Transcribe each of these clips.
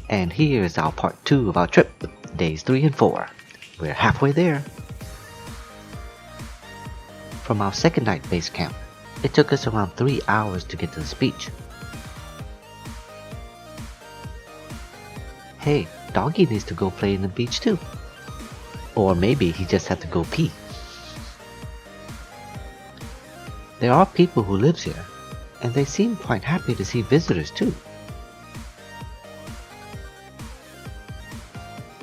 And here is our part 2 of our trip, days 3 and 4. We're halfway there. From our second night base camp, it took us around 3 hours to get to this beach. Hey, Doggy needs to go play in the beach too. Or maybe he just had to go pee. There are people who live here, and they seem quite happy to see visitors too.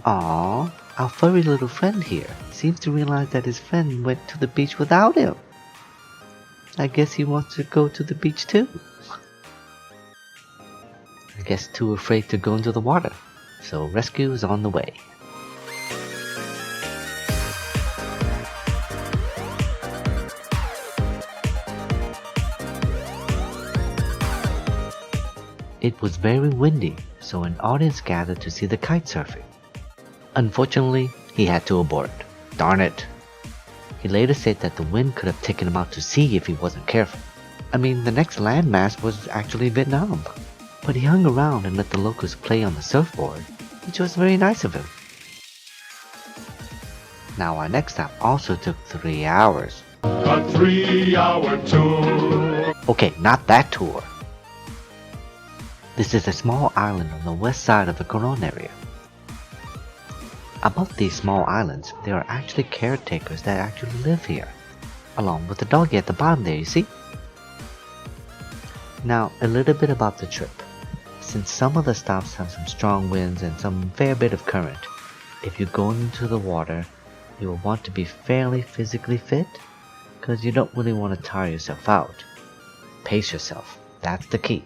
Aww, our furry little friend here seems to realize that his friend went to the beach without him. I guess he wants to go to the beach too. I guess too afraid to go into the water, so rescue is on the way. It was very windy, so an audience gathered to see the kite surfing. Unfortunately, he had to abort. Darn it. He later said that the wind could have taken him out to sea if he wasn't careful. I mean, the next landmass was actually Vietnam. But he hung around and let the locals play on the surfboard, which was very nice of him. Now our next stop also took 3 hours. A 3-hour tour. Okay, not that tour. This is a small island on the west side of the Coron area. About these small islands, there are actually caretakers that actually live here, along with the doggy at the bottom there, you see? Now, a little bit about the trip. Since some of the stops have some strong winds and some fair bit of current, if you're going into the water, you will want to be fairly physically fit, because you don't really want to tire yourself out. Pace yourself, that's the key.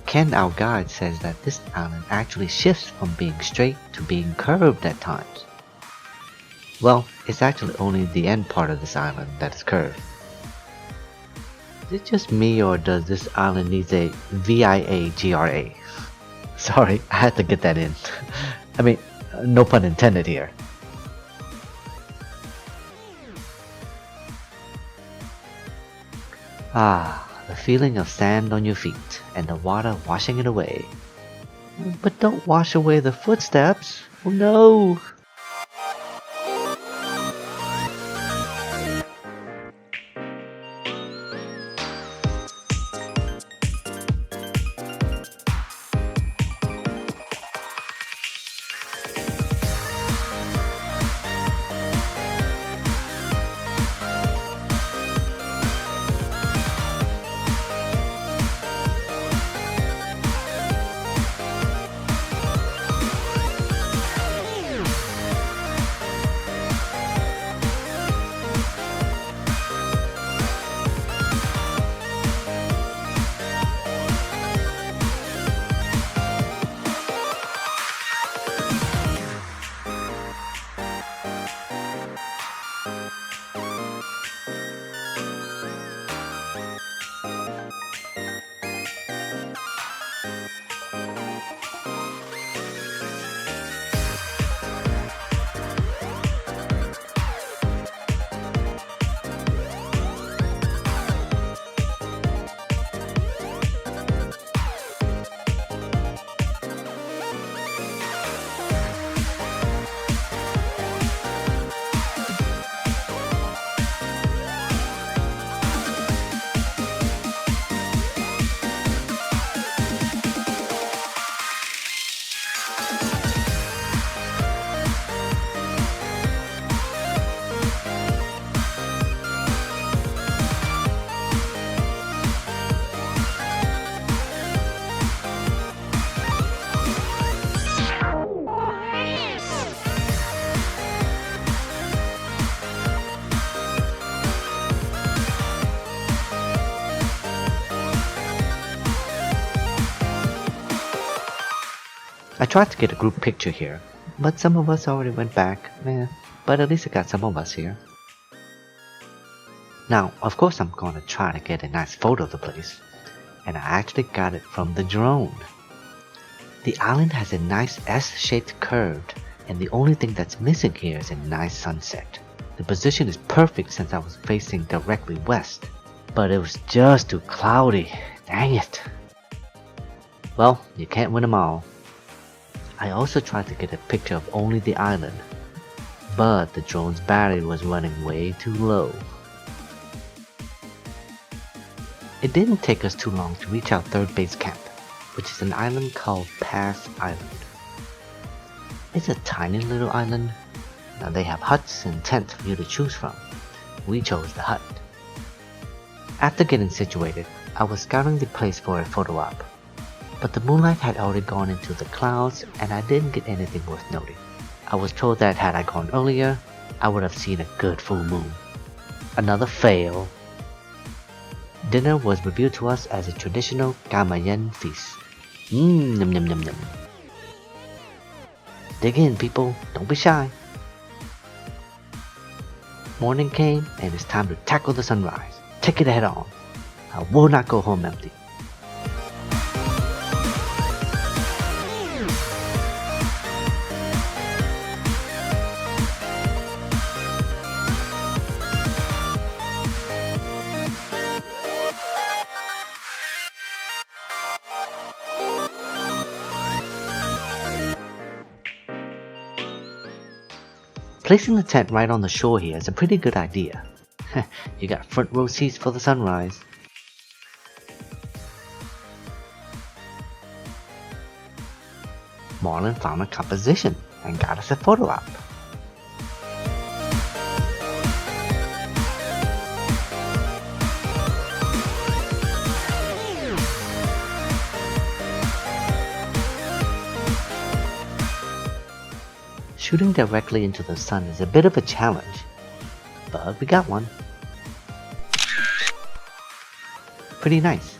Ken, our guide, says that this island actually shifts from being straight to being curved at times. Well, it's actually only the end part of this island that is curved. Is it just me, or does this island need a VIAGRA? Sorry, I had to get that in. I mean, no pun intended here. Ah, the feeling of sand on your feet and the water washing it away. But don't wash away the footsteps. Oh no! I tried to get a group picture here, but some of us already went back. But at least I got some of us here. Now, of course I'm gonna try to get a nice photo of the place, and I actually got it from the drone. The island has a nice S-shaped curve, and the only thing that's missing here is a nice sunset. The position is perfect since I was facing directly west, but it was just too cloudy. Dang it. Well, you can't win them all. I also tried to get a picture of only the island, but the drone's battery was running way too low. It didn't take us too long to reach our third base camp, which is an island called Pass Island. It's a tiny little island. Now they have huts and tents for you to choose from. We chose the hut. After getting situated, I was scouting the place for a photo op, but the moonlight had already gone into the clouds and I didn't get anything worth noting. I was told that had I gone earlier, I would have seen a good full moon. Another fail. Dinner was revealed to us as a traditional Gamayen feast. Num num num num. Dig in, people, don't be shy. Morning came and it's time to tackle the sunrise. Take it head on. I will not go home empty. Placing the tent right on the shore here is a pretty good idea. You got front row seats for the sunrise. Marlon found a composition and got us a photo op. Shooting directly into the sun is a bit of a challenge, but we got one. Pretty nice.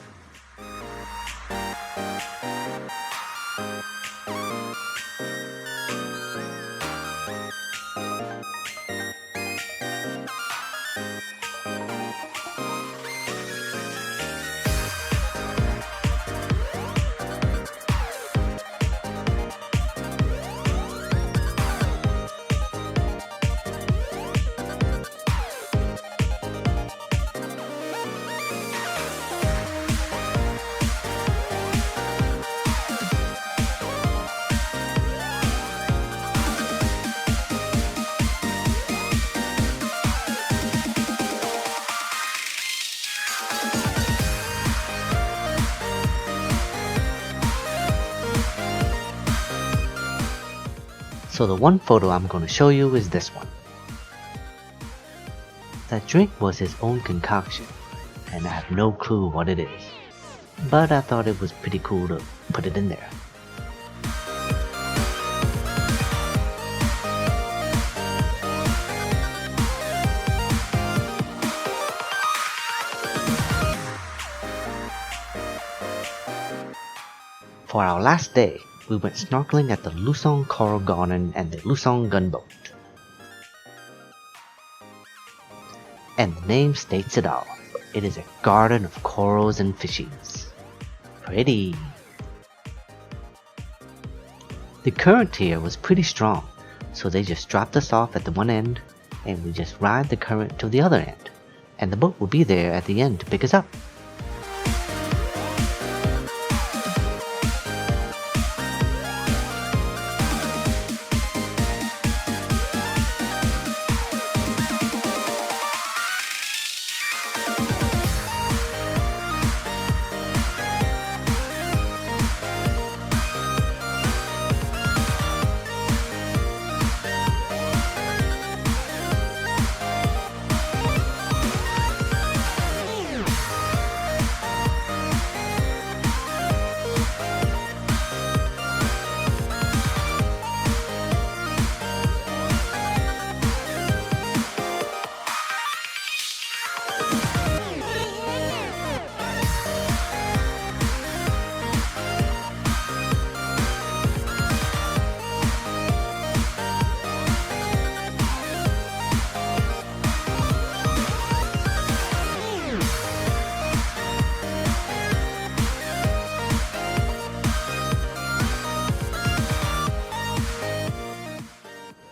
So the one photo I'm going to show you is this one. That drink was his own concoction, and I have no clue what it is. But I thought it was pretty cool to put it in there. For our last day, we went snorkeling at the Lusong Coral Garden and the Lusong Gunboat. And the name states it all. It is a garden of corals and fishies. Pretty. The current here was pretty strong, so they just dropped us off at the one end, and we just ride the current to the other end, and the boat will be there at the end to pick us up.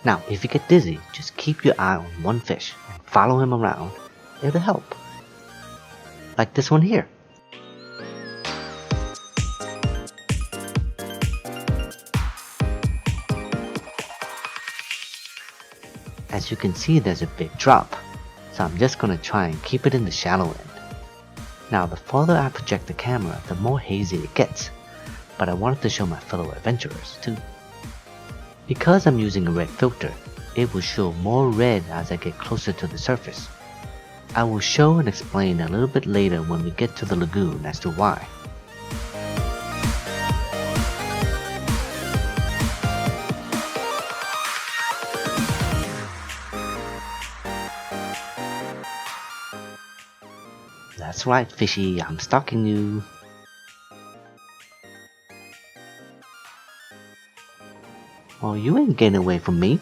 Now, if you get dizzy, just keep your eye on one fish and follow him around. It'll help. Like this one here. As you can see, there's a big drop, so I'm just gonna try and keep it in the shallow end. Now, the farther I project the camera, the more hazy it gets, but I wanted to show my fellow adventurers too. Because I'm using a red filter, it will show more red as I get closer to the surface. I will show and explain a little bit later when we get to the lagoon as to why. That's right, fishy, I'm stalking you. Oh, you ain't getting away from me.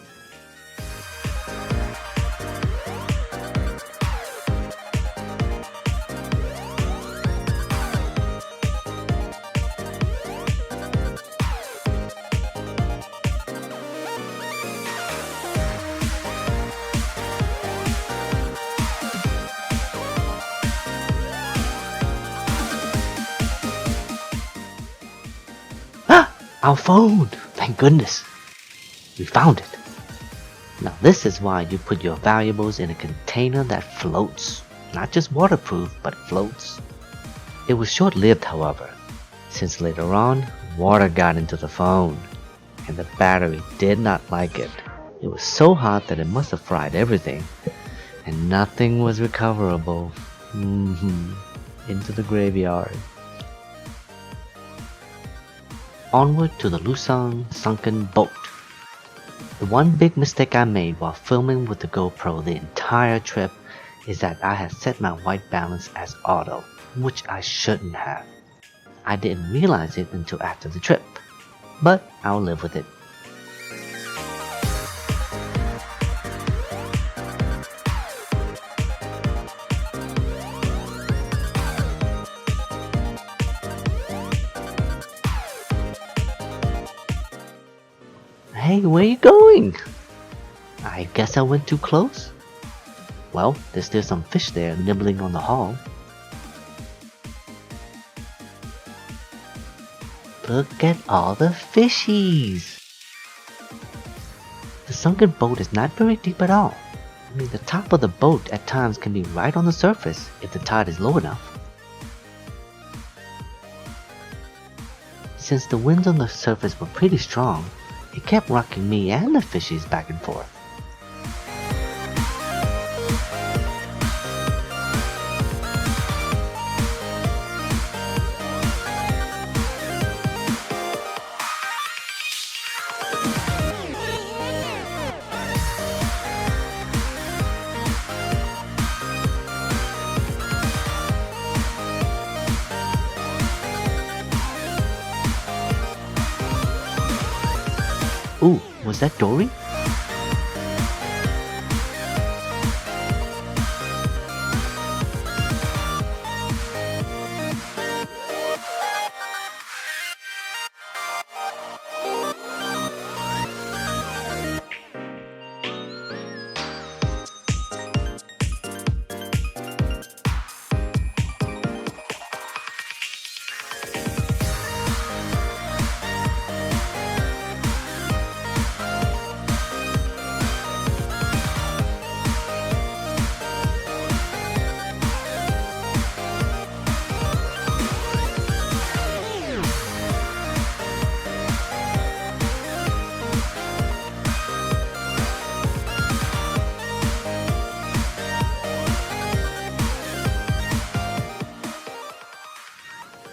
Our phone! Thank goodness! We found it! Now this is why you put your valuables in a container that floats. Not just waterproof, but floats. It was short-lived, however, since later on, water got into the phone, and the battery did not like it. It was so hot that it must have fried everything, and nothing was recoverable. Into the graveyard. Onward to the Luzon sunken boat. The one big mistake I made while filming with the GoPro the entire trip is that I had set my white balance as auto, which I shouldn't have. I didn't realize it until after the trip, but I'll live with it. Hey, where you going? I guess I went too close. Well, there's still some fish there nibbling on the hull. Look at all the fishies! The sunken boat is not very deep at all. I mean, the top of the boat at times can be right on the surface if the tide is low enough. Since the winds on the surface were pretty strong, it kept rocking me and the fishies back and forth. Ooh, was that Dory?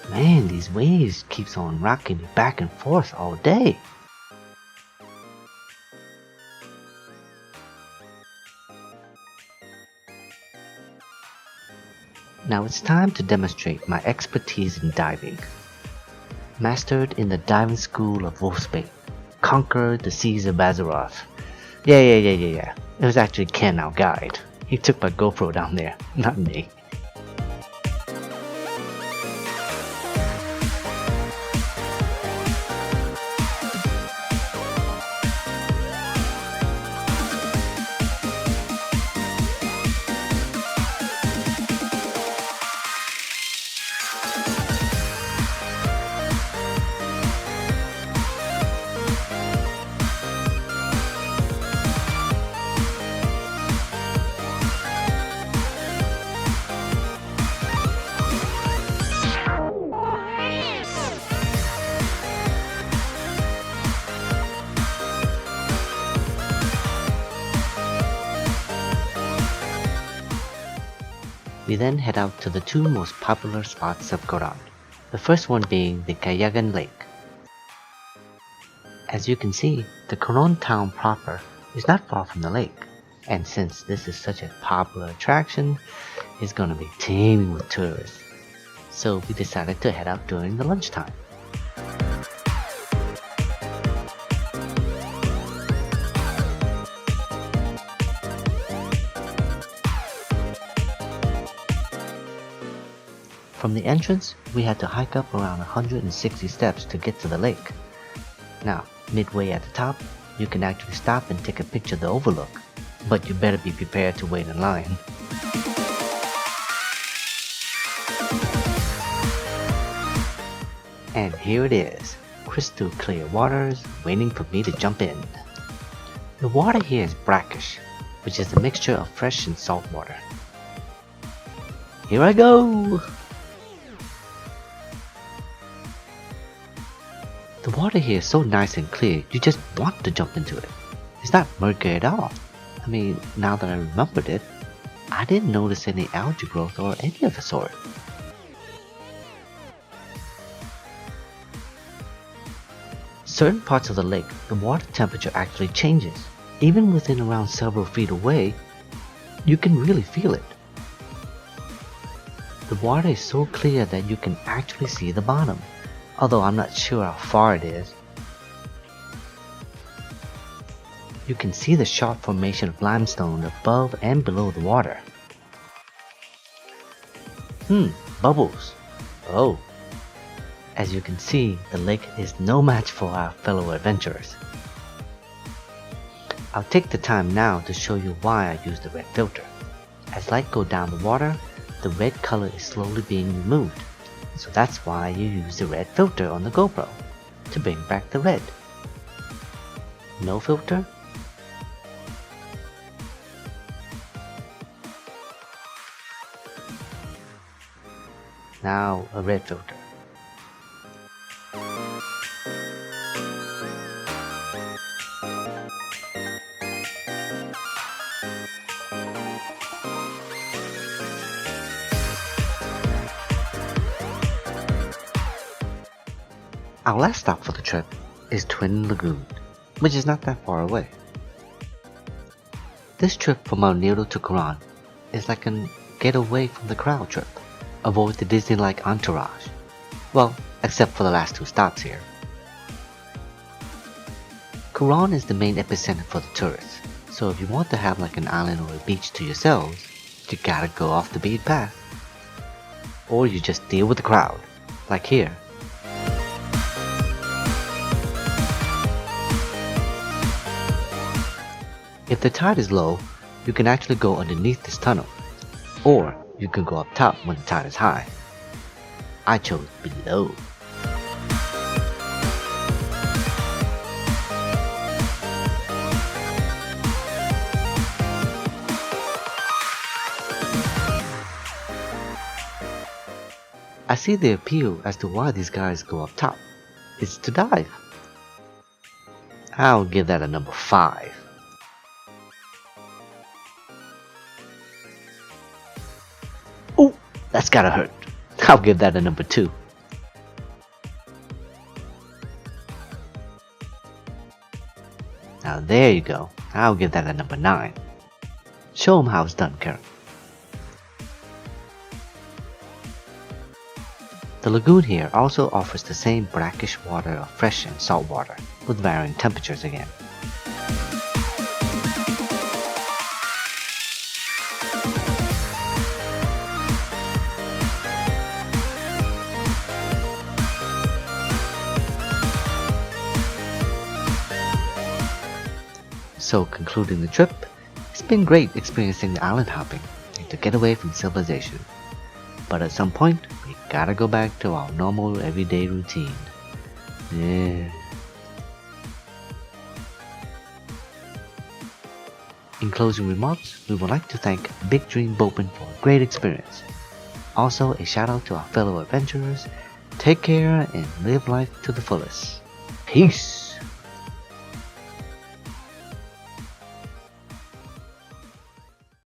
Man, these waves keeps on rocking me back and forth all day. Now it's time to demonstrate my expertise in diving. Mastered in the diving school of Wolfsbane. Conquered the seas of Azeroth. Yeah. It was actually Ken, our guide. He took my GoPro down there, not me. We then head out to the two most popular spots of Coron, the first one being the Callaghan Lake. As you can see, the Coron town proper is not far from the lake, and since this is such a popular attraction, it's gonna be teeming with tourists. So we decided to head out during the lunchtime. From the entrance, we had to hike up around 160 steps to get to the lake. Now, midway at the top, you can actually stop and take a picture of the overlook, but you better be prepared to wait in line. And here it is, crystal clear waters waiting for me to jump in. The water here is brackish, which is a mixture of fresh and salt water. Here I go! The water here is so nice and clear, you just want to jump into it. It's not murky at all. I mean, now that I remembered it, I didn't notice any algae growth or any of the sort. Certain parts of the lake, the water temperature actually changes. Even within around several feet away, you can really feel it. The water is so clear that you can actually see the bottom, although I'm not sure how far it is. You can see the sharp formation of limestone above and below the water. Bubbles. Oh. As you can see, the lake is no match for our fellow adventurers. I'll take the time now to show you why I use the red filter. As light goes down the water, the red color is slowly being removed. So that's why you use the red filter on the GoPro, to bring back the red. No filter? Now a red filter. Our last stop for the trip is Twin Lagoon, which is not that far away. This trip from our Nido to Coron is like a get away from the crowd trip. Avoid the Disney-like entourage. Well, except for the last two stops here. Coron is the main epicenter for the tourists, so if you want to have like an island or a beach to yourselves, you gotta go off the beaten path. Or you just deal with the crowd, like here. If the tide is low, you can actually go underneath this tunnel, or you can go up top when the tide is high. I chose below. I see the appeal as to why these guys go up top. It's to dive. I'll give that a number 5. Oh, that's gotta hurt. I'll give that a number 2. Now there you go. I'll give that a number 9. Show 'em how it's done, Karen. The lagoon here also offers the same brackish water of fresh and salt water, with varying temperatures again. So concluding the trip, it's been great experiencing the island hopping and to get away from civilization. But at some point, we gotta go back to our normal everyday routine. Yeah. In closing remarks, we would like to thank Big Dream Boatman for a great experience. Also a shout out to our fellow adventurers. Take care and live life to the fullest. Peace!